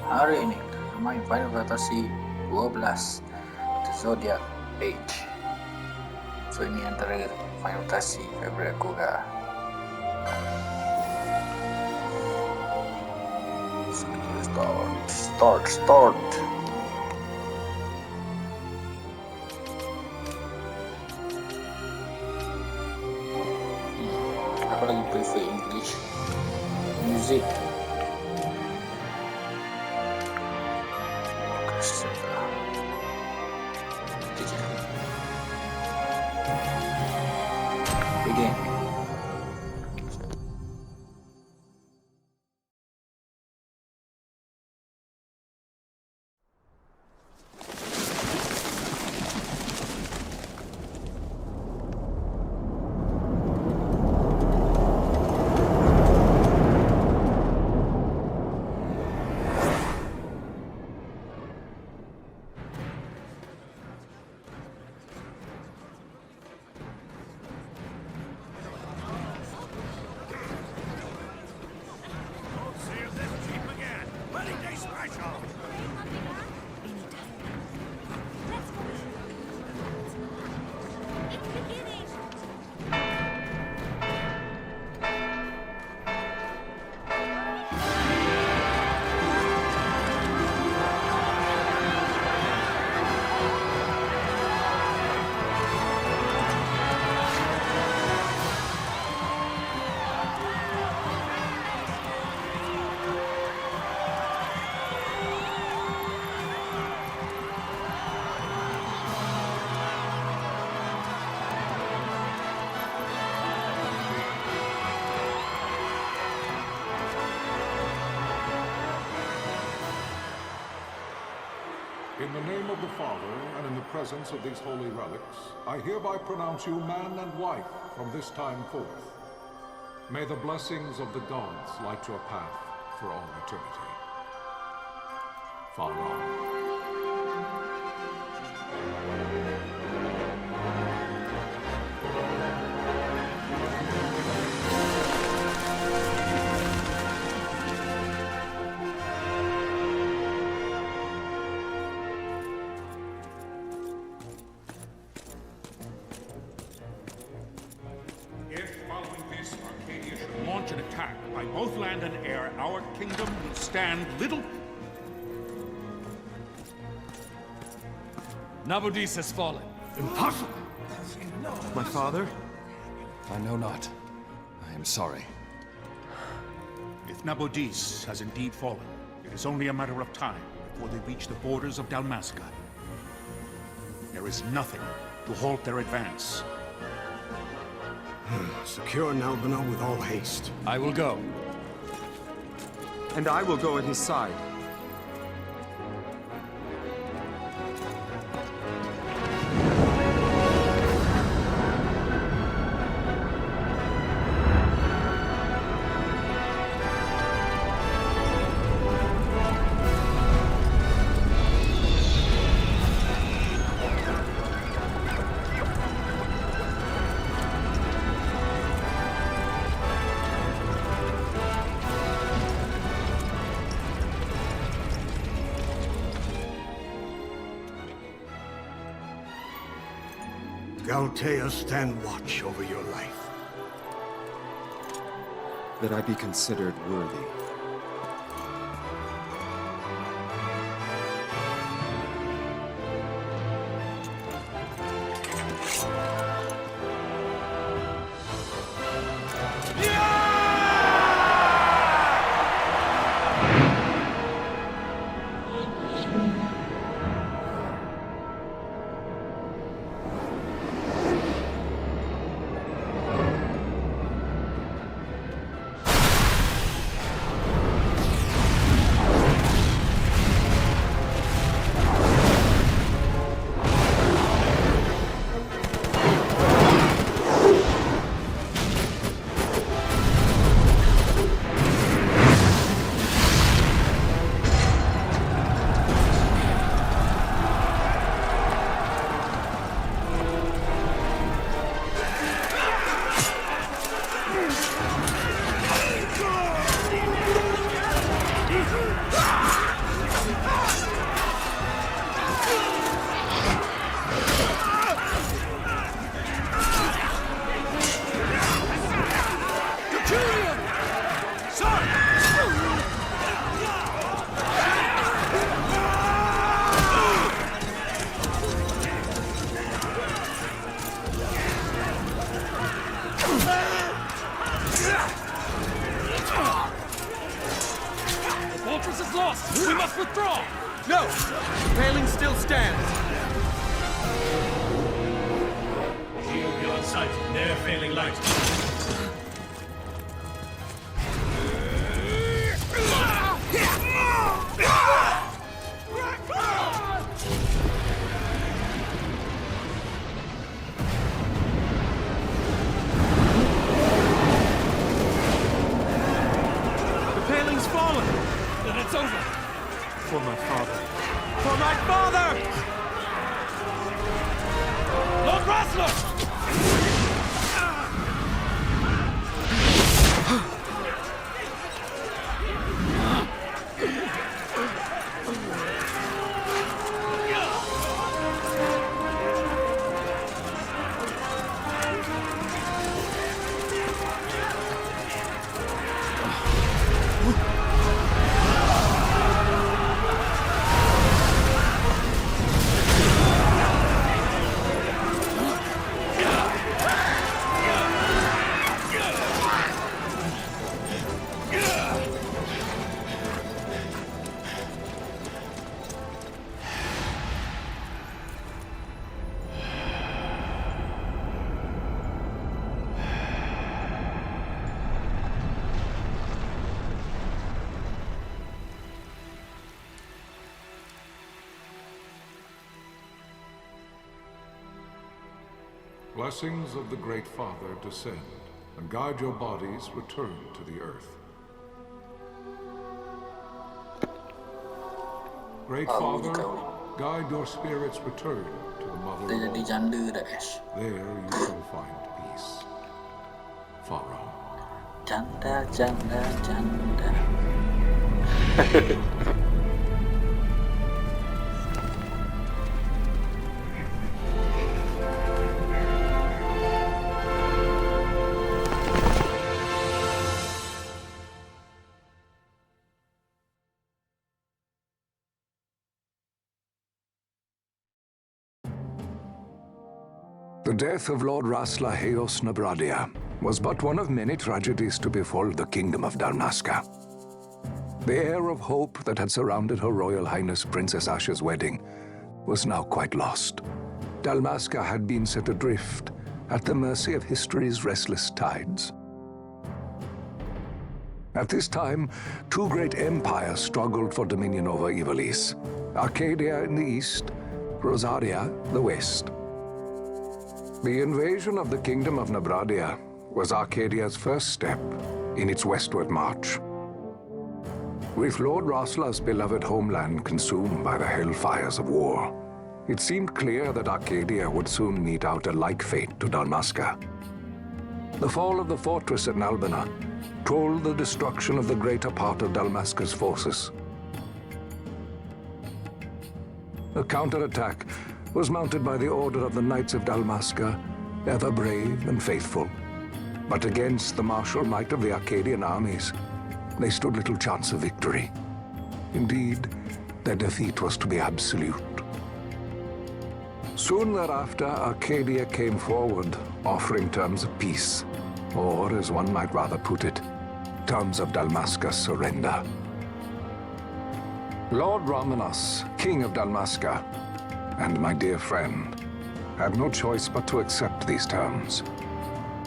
Hari ini bermain Final Fantasy 12 The Zodiac Age. So ini yang terakhir Final Fantasy favorit aku kah. So kita start. Aku lagi prefer English music. Begin. In the name of the Father, and in the presence of these holy relics, I hereby pronounce you man and wife from this time forth. May the blessings of the gods light your path for all eternity. Far on. Launch an attack by both land and air, our kingdom will stand little... Nabudis has fallen. Impossible! My father? I know not. I am sorry. If Nabudis has indeed fallen, it is only a matter of time before they reach the borders of Dalmasca. There is nothing to halt their advance. Secure Nalbina with all haste. I will go. And I will go at his side. Galtea, stand watch over your life. That I be considered worthy. must withdraw! No! The paling still stands! Shield beyond sight, ne'er failing light. Then it's over. For my father. For my father! Lord Rasler! Blessings of the Great Father descend, and guide your bodies return to the earth. Great Father, guide your spirits return to the Mother Dia of jadi all. janda dah, Ash. There you shall find peace. Pharaoh. Janda, janda, janda. The death of Lord Rasla Heos Nabradia was but one of many tragedies to befall the kingdom of Dalmasca. The air of hope that had surrounded Her Royal Highness Princess Asha's wedding was now quite lost. Dalmasca had been set adrift at the mercy of history's restless tides. At this time, two great empires struggled for dominion over Ivalice: Arcadia in the east, Rosaria the west. The invasion of the Kingdom of Nabradia was Arcadia's first step in its westward march. With Lord Rasla's beloved homeland consumed by the hellfires of war, it seemed clear that Arcadia would soon mete out a like fate to Dalmasca. The fall of the fortress at Nalbina told the destruction of the greater part of Dalmasca's forces. A counterattack was mounted by the order of the Knights of Dalmasca, ever brave and faithful. But against the martial might of the Arcadian armies, they stood little chance of victory. Indeed, their defeat was to be absolute. Soon thereafter, Arcadia came forward, offering terms of peace, or, as one might rather put it, terms of Dalmasca's surrender. Lord Ramanas, King of Dalmasca, and my dear friend, had no choice but to accept these terms.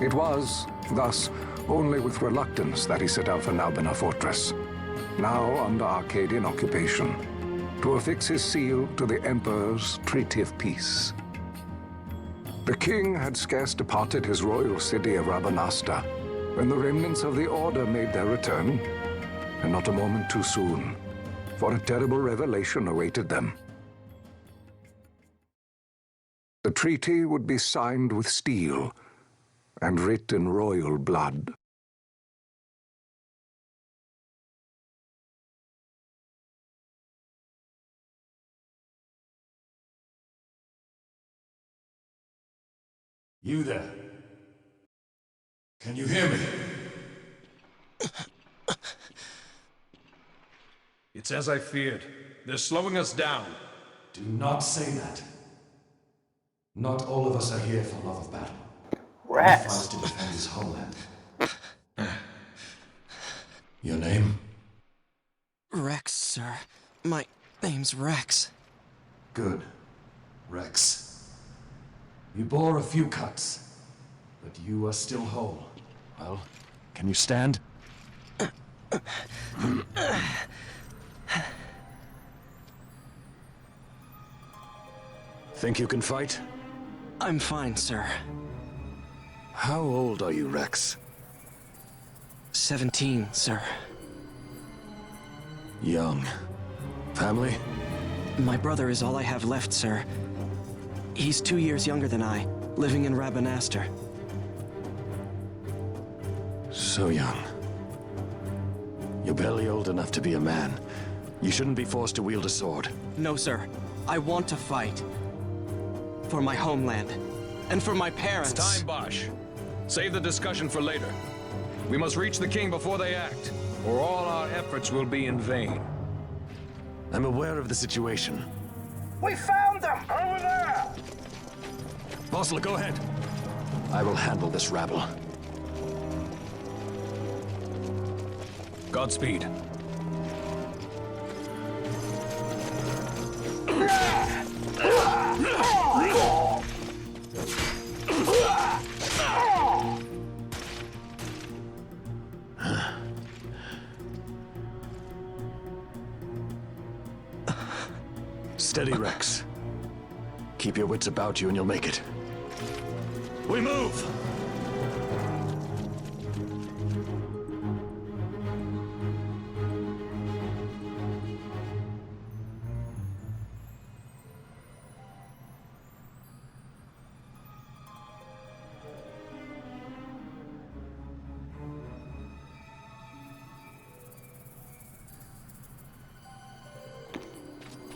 It was, thus, only with reluctance that he set out for Nalbina Fortress, now under Arcadian occupation, to affix his seal to the Emperor's Treaty of Peace. The king had scarce departed his royal city of Rabanasta when the remnants of the Order made their return, and not a moment too soon, for a terrible revelation awaited them. The treaty would be signed with steel and writ in royal blood. You there? Can you hear me? It's as I feared. They're slowing us down. Do not say that. Not all of us are here for love of battle. He fights to defend his homeland. Your name? Rex, sir. My name's Rex. Good. Rex. You bore a few cuts, but you are still whole. Well, can you stand? Think you can fight? I'm fine, sir. How old are you, Rex? 17, sir. Young. Family? My brother is all I have left, sir. He's 2 years younger than I, living in Rabanastre. So young. You're barely old enough to be a man. You shouldn't be forced to wield a sword. No, sir. I want to fight. For my homeland. And for my parents. It's time, Bosch. Save the discussion for later. We must reach the king before they act, or all our efforts will be in vain. I'm aware of the situation. We found them! Over there! Bosler, go ahead. I will handle this rabble. Godspeed. Steady, Rex. Keep your wits about you and you'll make it. We move!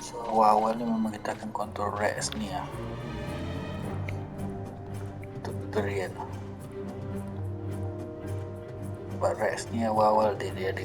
So awal ni memang kita akan kontrol Rex ni ya. Untuk tutorial. Sebab Rex ni awal-awal dia ada.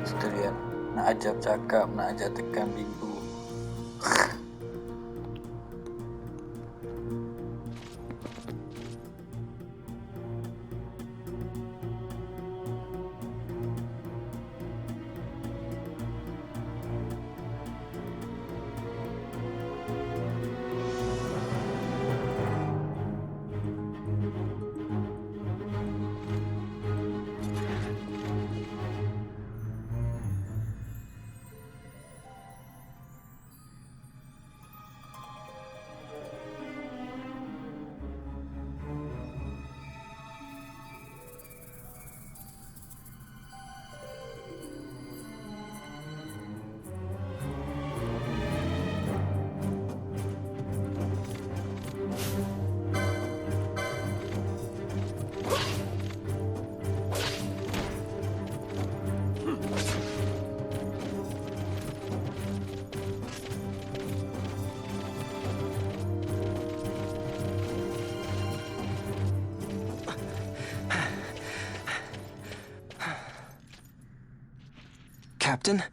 Tutorial. Nak ajar cakap, nak ajar tekan pintu. Captain?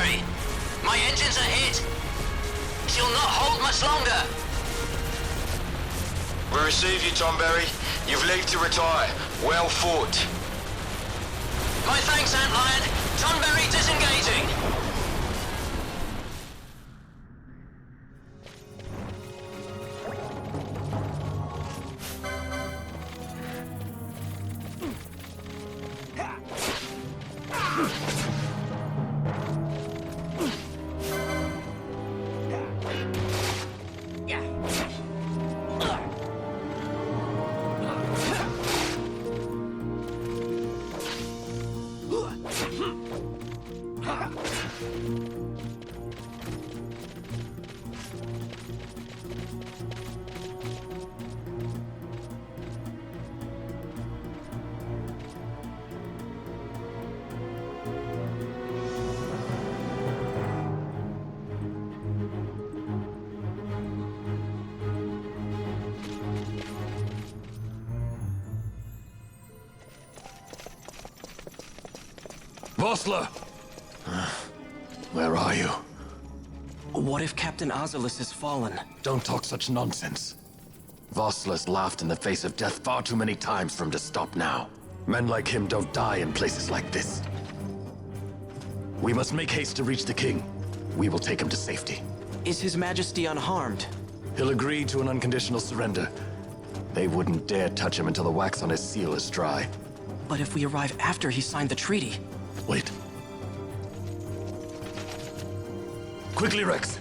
Tonberry. My engines are hit. She'll not hold much longer. We receive you, Tonberry. You've leave to retire. Well fought. My thanks, Antlion. Tonberry disengaging. Vossler! Where are you? What if Captain Oculus has fallen? Don't talk such nonsense. Vossler's laughed in the face of death far too many times for him to stop now. Men like him don't die in places like this. We must make haste to reach the king. We will take him to safety. Is His Majesty unharmed? He'll agree to an unconditional surrender. They wouldn't dare touch him until the wax on his seal is dry. But if we arrive after he signed the treaty... Wait. Quickly, Rex!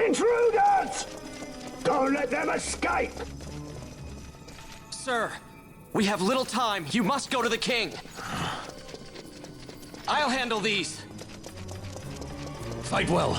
Intruders! Don't let them escape! Sir, we have little time. You must go to the king. I'll handle these. Fight well.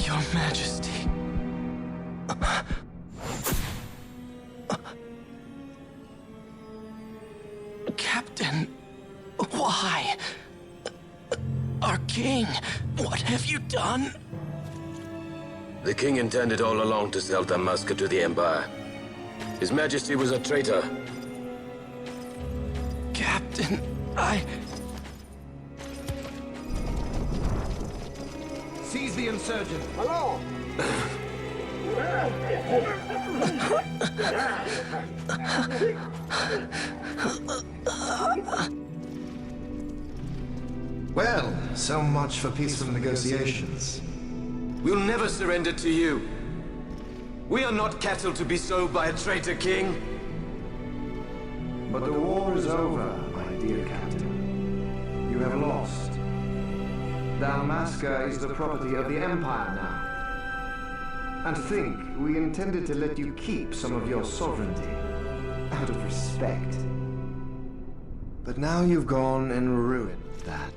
Your Majesty. Captain, why? Our king, what have you done? The king intended all along to sell Damascus to the Empire. His Majesty was a traitor. Captain, Seize the insurgent. Hello! Well, so much for peaceful negotiations. We'll never surrender to you. We are not cattle to be sold by a traitor king. But the war is over, my dear Captain. You have lost. Dalmasca is the property of the Empire now. And to think, we intended to let you keep some of your sovereignty, out of respect. But now you've gone and ruined that.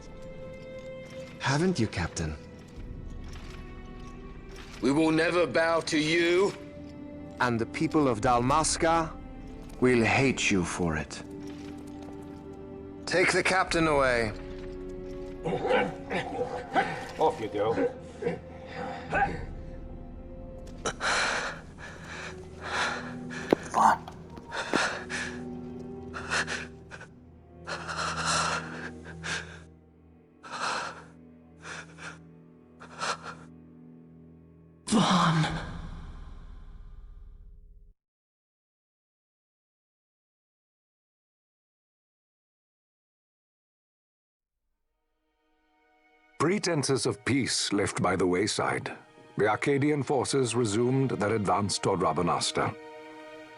Haven't you, Captain? We will never bow to you. And the people of Dalmasca will hate you for it. Take the captain away. Off you go. Vaughn. Vaughn. Pretenses of peace left by the wayside, the Arcadian forces resumed their advance toward Rabanasta.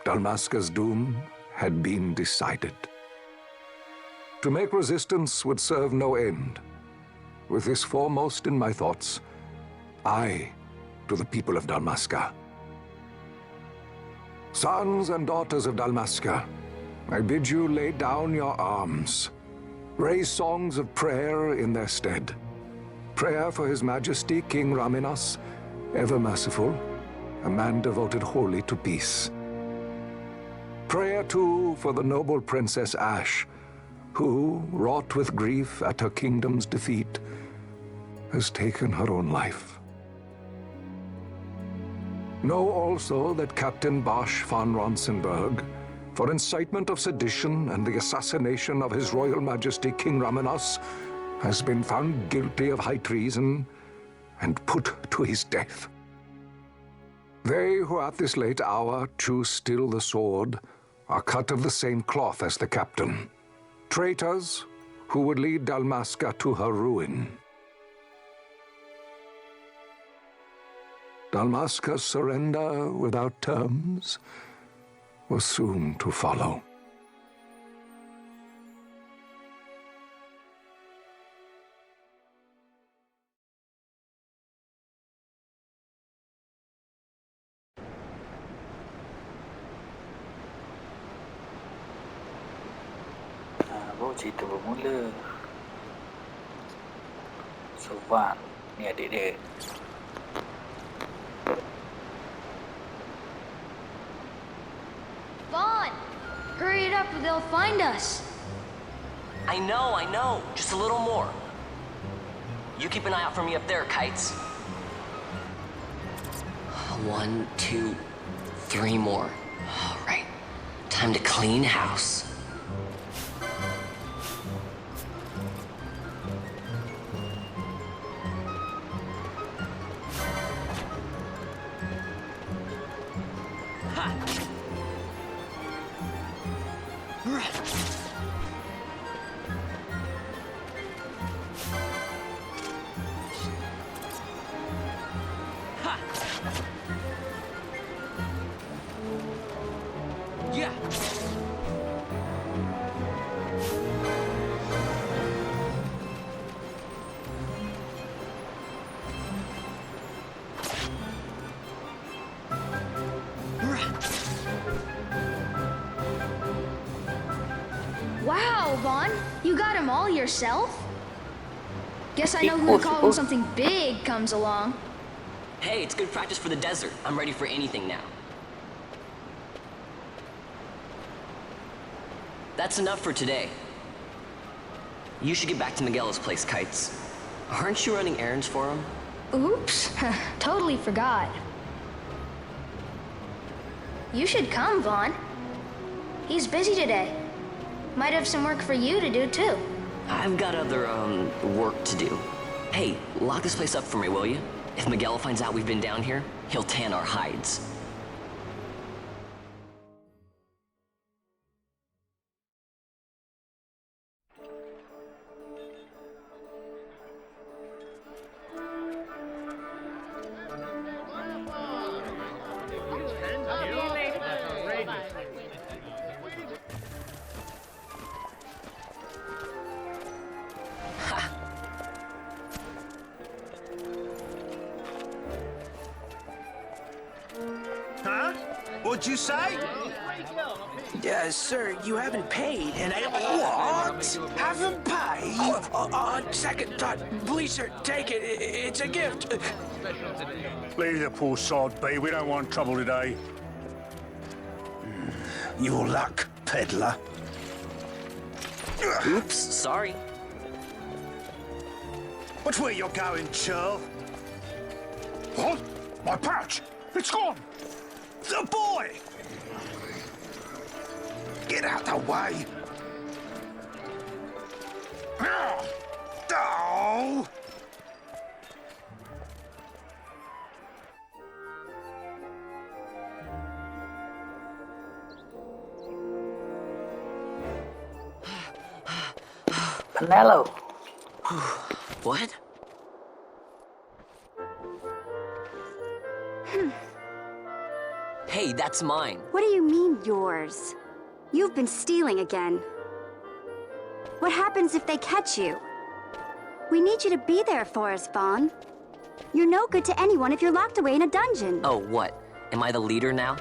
Dalmasca's doom had been decided. To make resistance would serve no end. With this foremost in my thoughts, I, to the people of Dalmasca. Sons and daughters of Dalmasca, I bid you lay down your arms. Raise songs of prayer in their stead. Prayer for His Majesty King Raminas, ever merciful, a man devoted wholly to peace. Prayer, too, for the noble Princess Ash, who, wrought with grief at her kingdom's defeat, has taken her own life. Know also that Captain Bosch von Ronsenberg, for incitement of sedition and the assassination of His Royal Majesty King Raminas, has been found guilty of high treason and put to his death. They who at this late hour choose still the sword are cut of the same cloth as the captain. Traitors who would lead Dalmasca to her ruin. Dalmasca's surrender without terms was soon to follow. Baru cerita bermula. So Van ni adik dia. Vaughn! Hurry it up or they'll find us. I know. Just a little more. You keep an eye out for me up there, Kites. 1, 2, 3 more. All right. Time to clean house. Wow, Vaughn, you got him all yourself? Guess I know who to call when something big comes along. Hey, it's good practice for the desert. I'm ready for anything now. That's enough for today. You should get back to Miguel's place, Kites. Aren't you running errands for him? Oops, totally forgot. You should come, Vaughn. He's busy today. Might have some work for you to do, too. I've got other, work to do. Hey, lock this place up for me, will you? If Miguel finds out we've been down here, he'll tan our hides. Huh? What'd you say? Sir, you haven't paid, and I... What? Haven't paid? On second thought, please, sir, take it. It's a gift. Leave the poor sod be. We don't want trouble today. Your luck, peddler. Oops, sorry. Which way you're going, churl? What? My pouch! It's gone! The boy! Get out the way! Oh! Penelo. What? Hey, that's mine. What do you mean, yours? You've been stealing again. What happens if they catch you? We need you to be there for us, Vaughn. You're no good to anyone if you're locked away in a dungeon. Oh, what? Am I the leader now?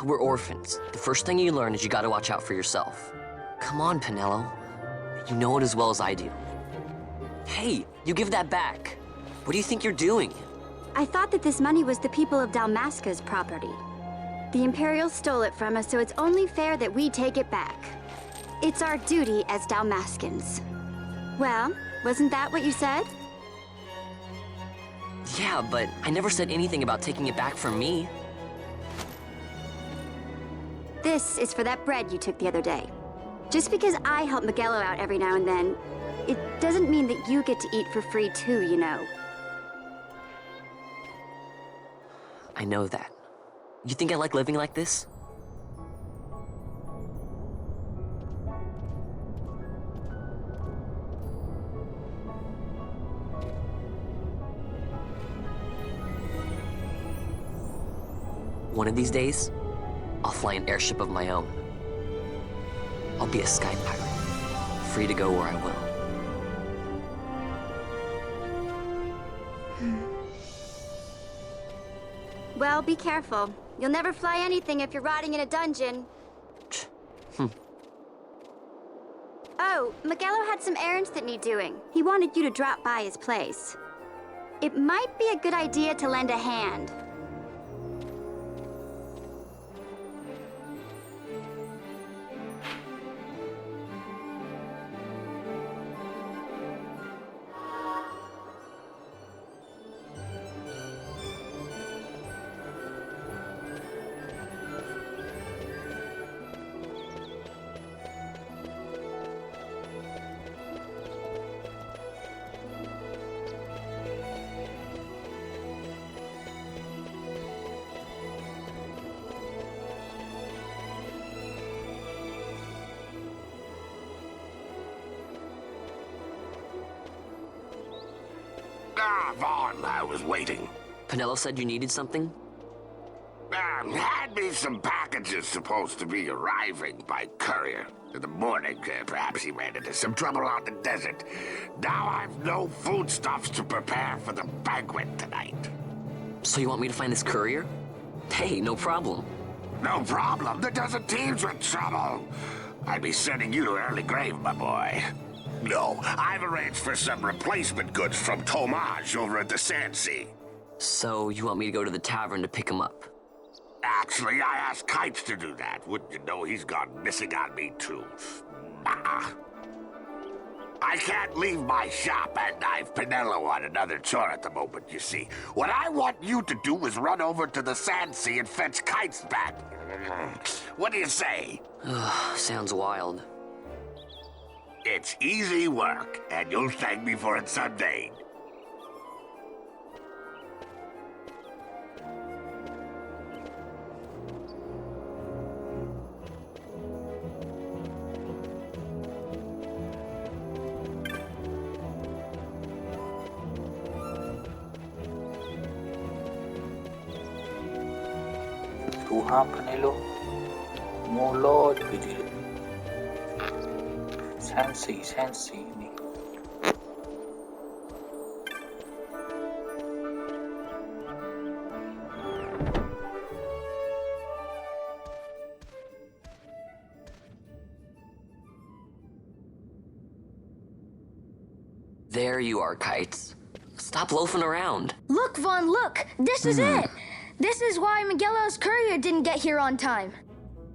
We're orphans. The first thing you learn is you gotta watch out for yourself. Come on, Penelo. You know it as well as I do. Hey, you give that back. What do you think you're doing? I thought that this money was the people of Dalmasca's property. The Imperials stole it from us, so it's only fair that we take it back. It's our duty as Dalmascans. Well, wasn't that what you said? Yeah, but I never said anything about taking it back from me. This is for that bread you took the other day. Just because I help Miguelo out every now and then, it doesn't mean that you get to eat for free too, you know. I know that. You think I like living like this? One of these days, I'll fly an airship of my own. I'll be a sky pirate, free to go where I will. Well, be careful. You'll never fly anything if you're rotting in a dungeon. Oh, Miguelo had some errands that need doing. He wanted you to drop by his place. It might be a good idea to lend a hand. Vaughn, I was waiting. Penelo said you needed something? Had me some packages supposed to be arriving by courier. In the morning, perhaps he ran into some trouble on the desert. Now I've no foodstuffs to prepare for the banquet tonight. So you want me to find this courier? Hey, no problem. No problem. The desert teems with trouble. I'd be sending you to early grave, my boy. No, I've arranged for some replacement goods from Tomage over at the Fantsy. So you want me to go to the tavern to pick him up? Actually, I asked Kites to do that. Wouldn't you know he's gone missing on me, too. I can't leave my shop, and I've Pinello on another chore at the moment, you see. What I want you to do is run over to the Fantsy and fetch kites back. What do you say? Sounds wild. It's easy work, and you'll thank me for it someday. Tuhan Penelo mulut kecil sensi ini. There you are, Kites. Stop loafing around. Look, Vaughn, look! This is it! This is why Miguelo's courier didn't get here on time.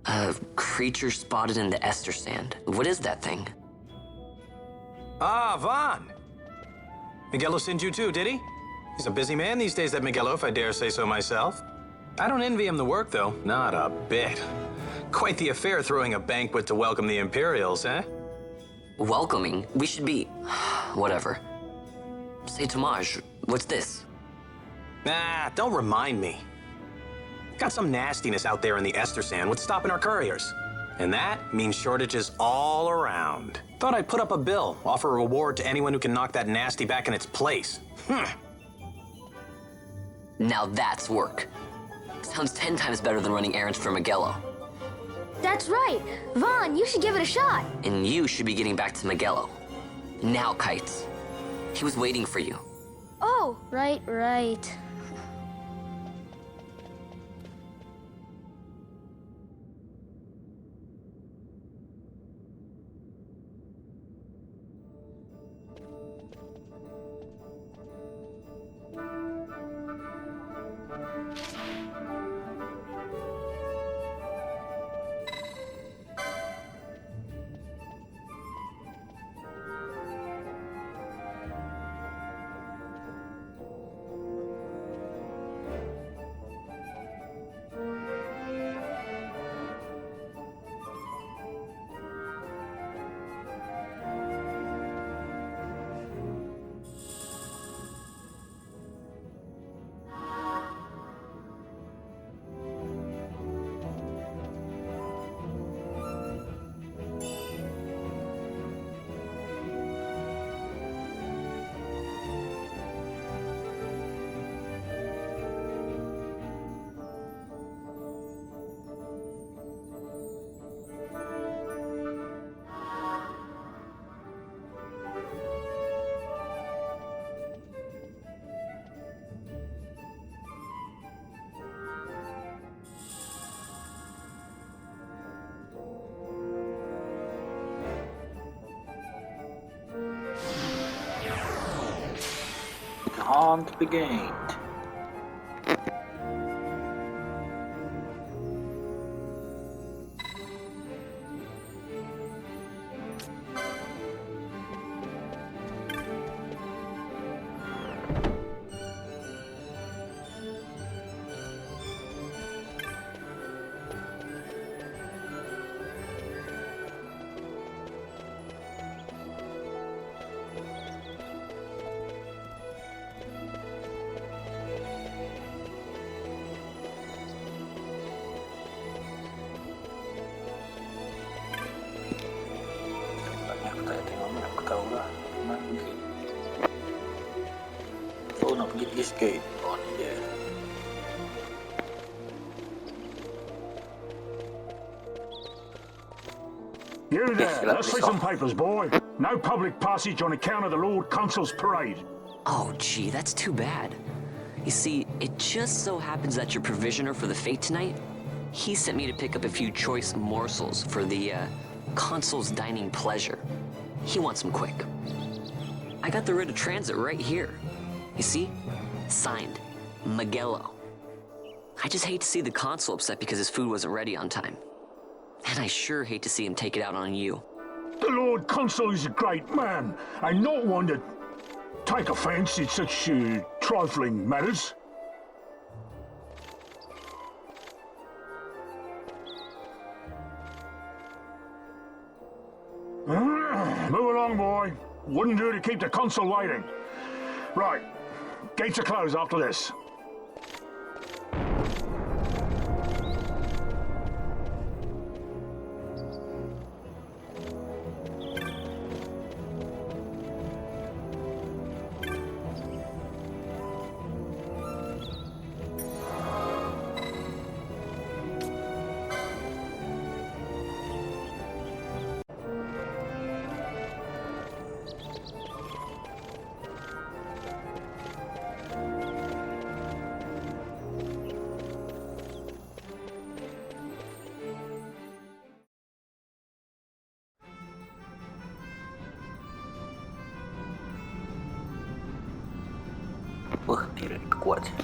A creature spotted in the Ester Sand. What is that thing? Ah, Vaughn! Miguelo sent you too, did he? He's a busy man these days, that Miguelo, if I dare say so myself. I don't envy him the work, though. Not a bit. Quite the affair throwing a banquet to welcome the Imperials, eh? Welcoming? We should be... whatever. Say, Tomaj, what's this? Nah, don't remind me. Got some nastiness out there in the Ester Sand. What's stopping our couriers? And that means shortages all around. Thought I'd put up a bill, offer a reward to anyone who can knock that nasty back in its place. Now that's work. Sounds 10 times better than running errands for Miguelo. That's right. Vaughn, you should give it a shot. And you should be getting back to Miguelo. Now, Kites. He was waiting for you. Oh, right. Can't be gained. Escape on there. You there, let's see some papers, boy. No public passage on account of the Lord Consul's parade. Oh, gee, that's too bad. You see, it just so happens that your provisioner for the fete tonight, he sent me to pick up a few choice morsels for the, Consul's dining pleasure. He wants them quick. I got the writ of transit right here. You see? Signed, Miguelo. I just hate to see the Consul upset because his food wasn't ready on time. And I sure hate to see him take it out on you. The Lord Consul is a great man, and not one to take offence in such trifling matters. Move along, boy. Wouldn't do to keep the consul waiting. Right. Gates are closed after this. Gila kuat sih.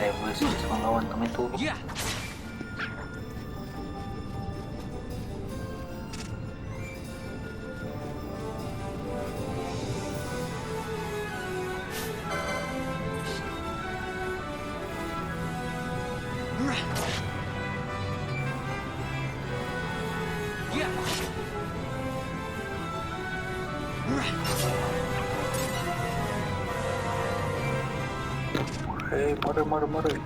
Level sih lawan kami tuh. Mare.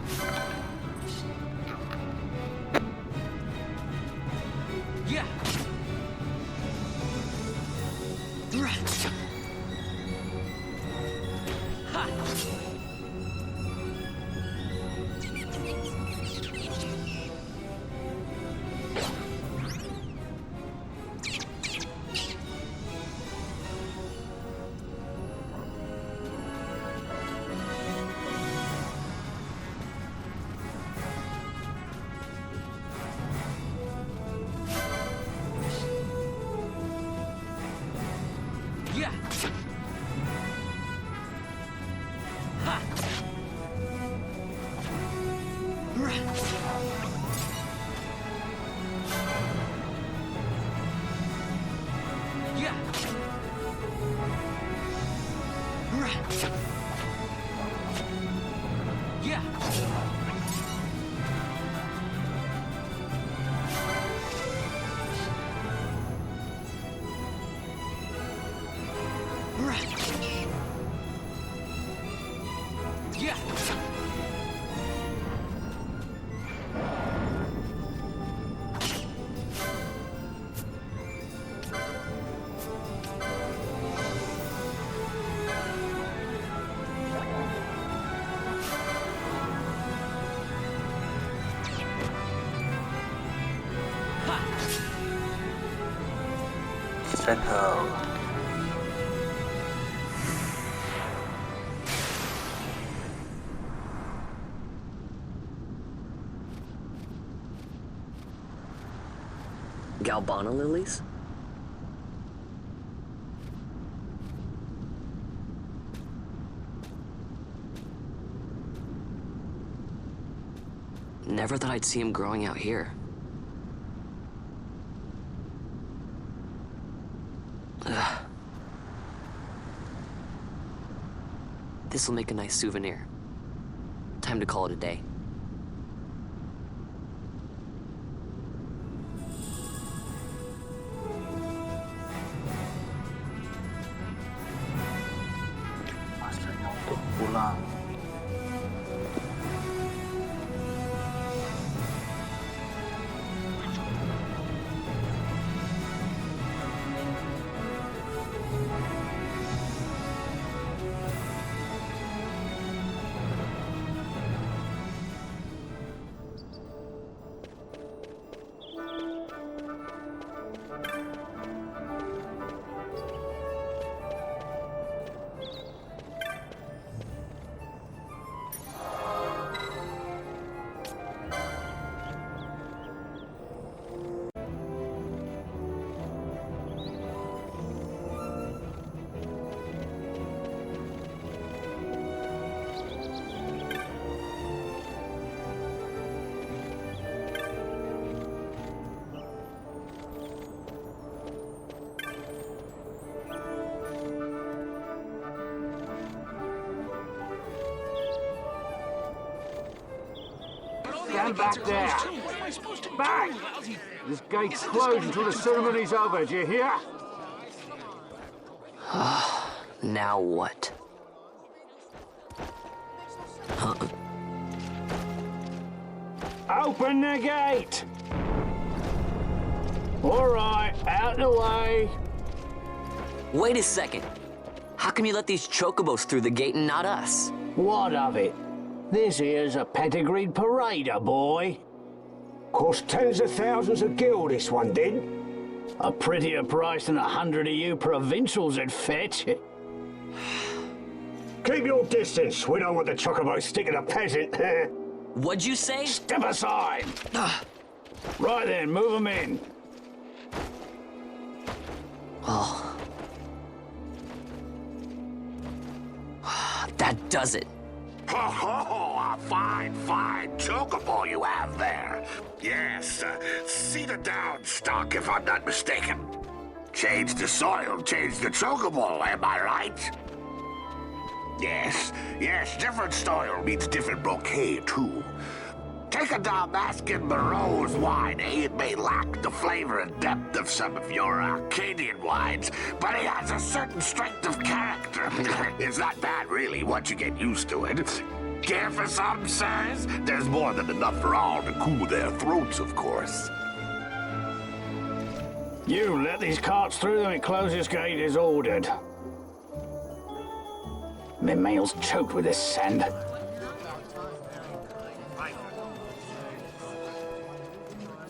Settle. Galbana lilies? Never thought I'd see him growing out here. Ugh. This'll make a nice souvenir. Time to call it a day. pulang. Stand back there. Back! This gate's closed until the ceremony's over, do you hear? Now what? Huh? Open the gate! All right, out the way. Wait a second. How come you let these chocobos through the gate and not us? What of it? This here's a pedigreed parader, boy. Cost tens of thousands of gil, this one did. A prettier price than 100 of you provincials would fetch. Keep your distance. We don't want the chocobo sticking a peasant. What'd you say? Step aside. Right then, move them in. Oh. That does it. Oh, a fine chocobo you have there. Yes, cedar down stock, if I'm not mistaken. Change the soil, change the chocobo, am I right? Yes, different soil means different bouquet, too. Take a Dalmascan Moreau's wine, It may lack the flavor and depth of some of your Arcadian wines, but it has a certain strength of character. It's not bad, really, once you get used to it. Care for some, sirs? There's more than enough for all to cool their throats, of course. You let these carts through the closest gate is ordered. My mail's choked with this sand.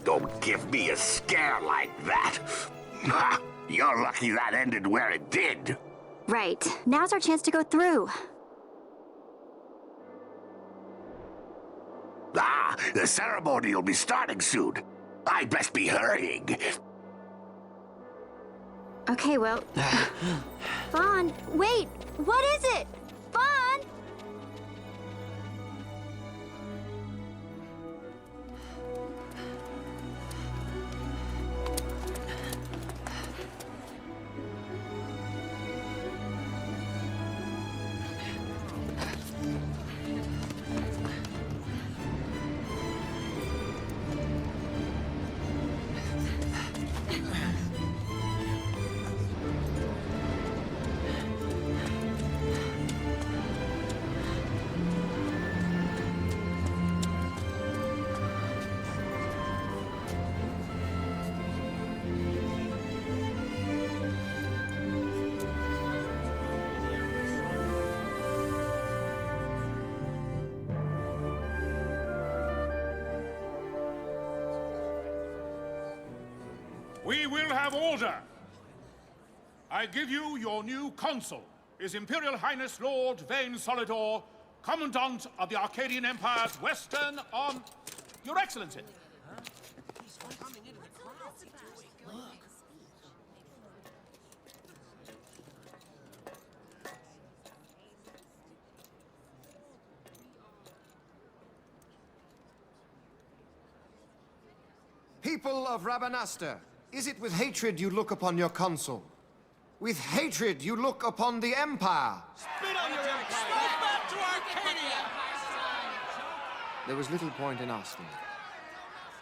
Don't give me a scare like that. You're lucky that ended where it did. Right. Now's our chance to go through. The ceremony will be starting soon. I'd best be hurrying. Okay, well... Vaughn, wait! What is it? Vaughn! We will have order. I give you your new consul, His Imperial Highness Lord Vane Solidor, Commandant of the Arcadian Empire's Western Arm... Your Excellency. People of Rabanastre, is it with hatred you look upon your consul? With hatred you look upon the Empire? Spit on your empire! Strike back to Arcadia! There was little point in asking.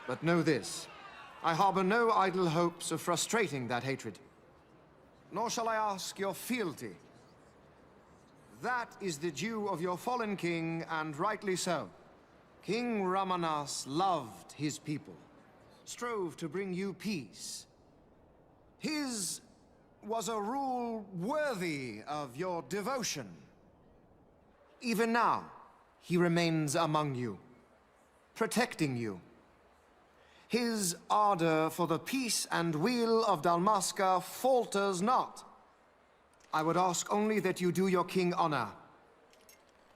But know this, I harbor no idle hopes of frustrating that hatred. Nor shall I ask your fealty. That is the due of your fallen king, and rightly so. King Ramanas loved his people, strove to bring you peace. His was a rule worthy of your devotion. Even now, he remains among you, protecting you. His ardor for the peace and weal of Dalmasca falters not. I would ask only that you do your king honor.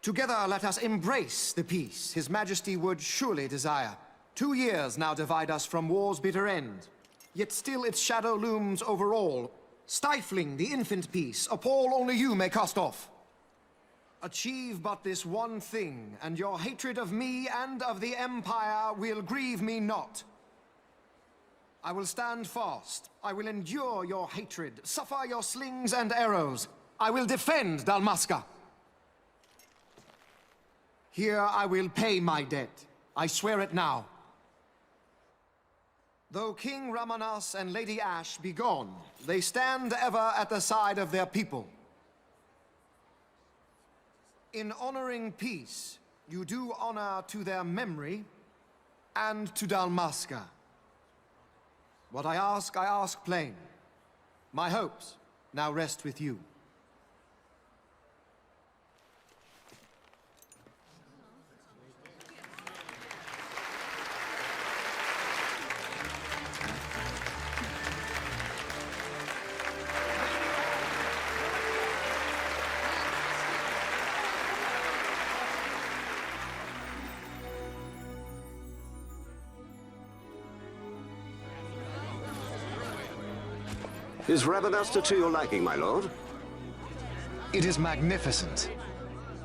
Together let us embrace the peace His Majesty would surely desire. 2 years now divide us from war's bitter end, yet still its shadow looms over all, stifling the infant peace, a pall only you may cast off. Achieve but this one thing, and your hatred of me and of the Empire will grieve me not. I will stand fast. I will endure your hatred, suffer your slings and arrows. I will defend Dalmasca. Here I will pay my debt. I swear it now. Though King Ramanas and Lady Ash be gone, they stand ever at the side of their people. In honoring peace, you do honor to their memory and to Dalmasca. What I ask plain. My hopes now rest with you. Is Rabanasta to your liking, my lord? It is magnificent.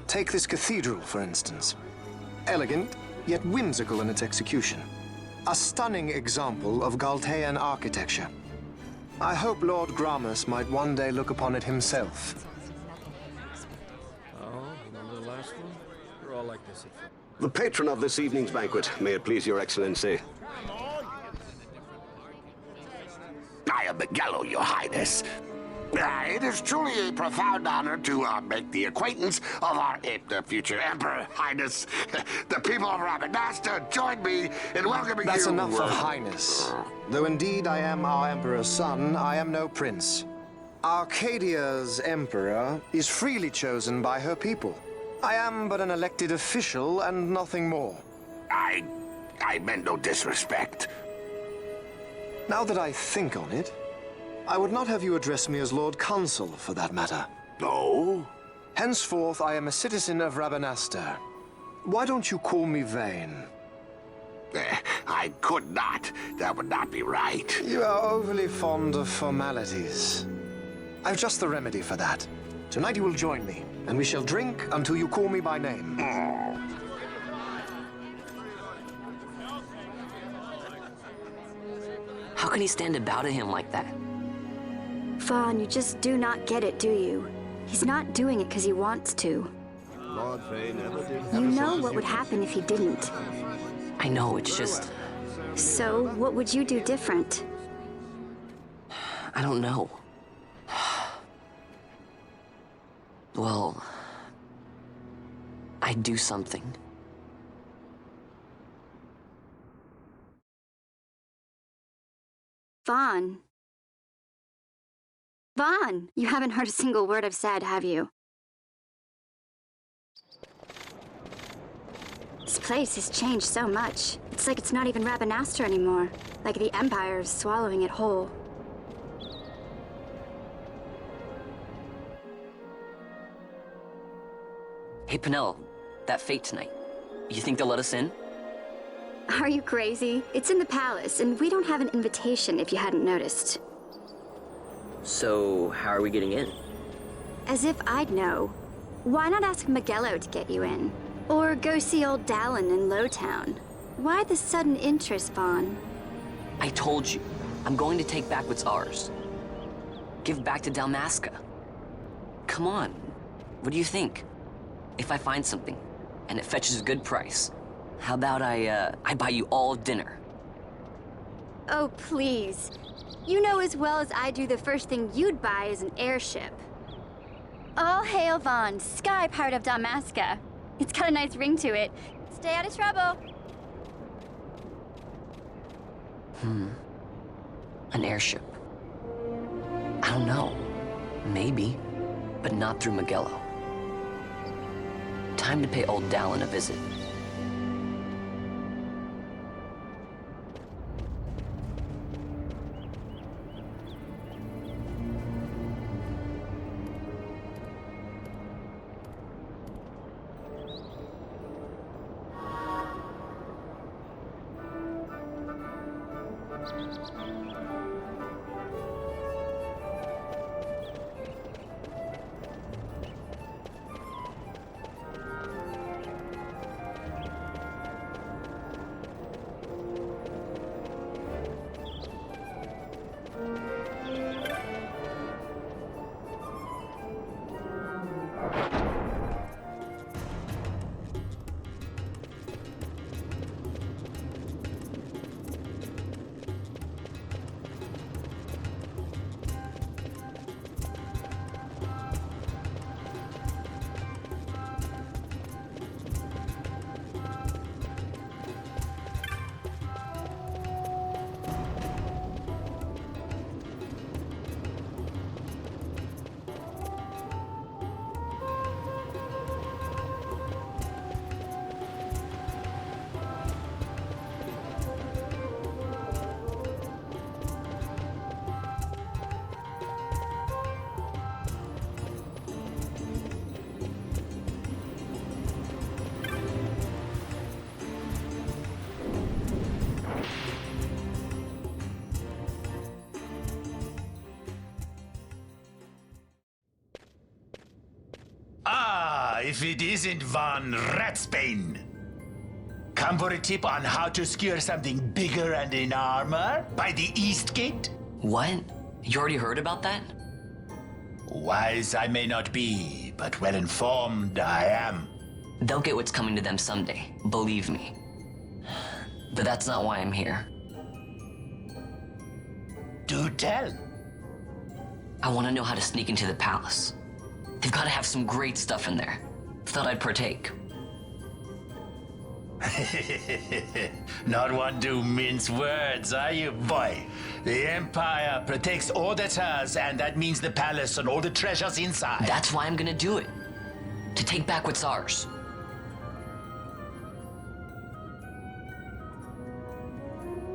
Take this cathedral, for instance. Elegant, yet whimsical in its execution. A stunning example of Galtean architecture. I hope Lord Gramus might one day look upon it himself. Oh, remember the last one? You're all like this at first. The patron of this evening's banquet, may it please your excellency. I am Miguel, your highness. It is truly a profound honor to make the acquaintance of our future emperor, highness. The people of Rabanasta join me in welcoming you. That's enough of highness. Though indeed I am our emperor's son, I am no prince. Arcadia's emperor is freely chosen by her people. I am but an elected official and nothing more. I meant no disrespect. Now that I think on it, I would not have you address me as Lord Consul, for that matter. No? Henceforth, I am a citizen of Rabanasta. Why don't you call me Vane? I could not. That would not be right. You are overly fond of formalities. I've just the remedy for that. Tonight you will join me, and we shall drink until you call me by name. How can he stand about him like that? Fawn, you just do not get it, do you? He's not doing it because he wants to. Lord Fay never did. You know what would happen if he didn't. I know, it's just... So, what would you do different? I don't know. Well... I'd do something. Vaughn. Vaughn! You haven't heard a single word I've said, have you? This place has changed so much. It's like it's not even Rabanasta anymore. Like the Empire is swallowing it whole. Hey, Penel, that fete tonight. You think they'll let us in? Are you crazy? It's in the palace, and we don't have an invitation if you hadn't noticed. So, how are we getting in? As if I'd know. Why not ask Miguelo to get you in? Or go see old Dallin in Lowtown? Why the sudden interest, Vaughn? I told you, I'm going to take back what's ours. Give back to Dalmasca. Come on, what do you think? If I find something, and it fetches a good price, how about I buy you all dinner? Oh, please. You know as well as I do the first thing you'd buy is an airship. All hail Vaughn, Sky Pirate of Dalmasca. It's got a nice ring to it. Stay out of trouble. An airship. I don't know. Maybe. But not through Magello. Time to pay old Dallin a visit. If it isn't Von Ratsbane. Come for a tip on how to secure something bigger and in armor by the East Gate? What? You already heard about that? Wise I may not be, but well informed I am. They'll get what's coming to them someday, believe me. But that's not why I'm here. Do tell. I want to know how to sneak into the palace. They've got to have some great stuff in there. Thought I'd partake. Not one to mince words, are you, boy? The Empire protects all that's hers, and that means the palace and all the treasures inside. That's why I'm gonna do it. To take back what's ours.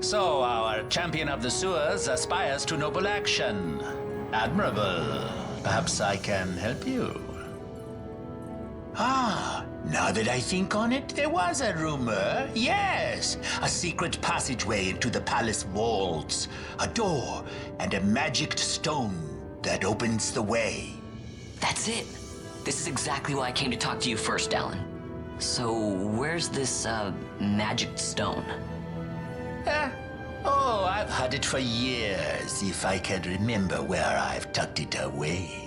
So our champion of the sewers aspires to noble action. Admirable. Perhaps I can help you. Now that I think on it, there was a rumor. Yes, a secret passageway into the palace walls, a door, and a magic stone that opens the way. That's it. This is exactly why I came to talk to you first, Dallin. So, where's this, magic stone? Oh, I've had it for years, if I can remember where I've tucked it away.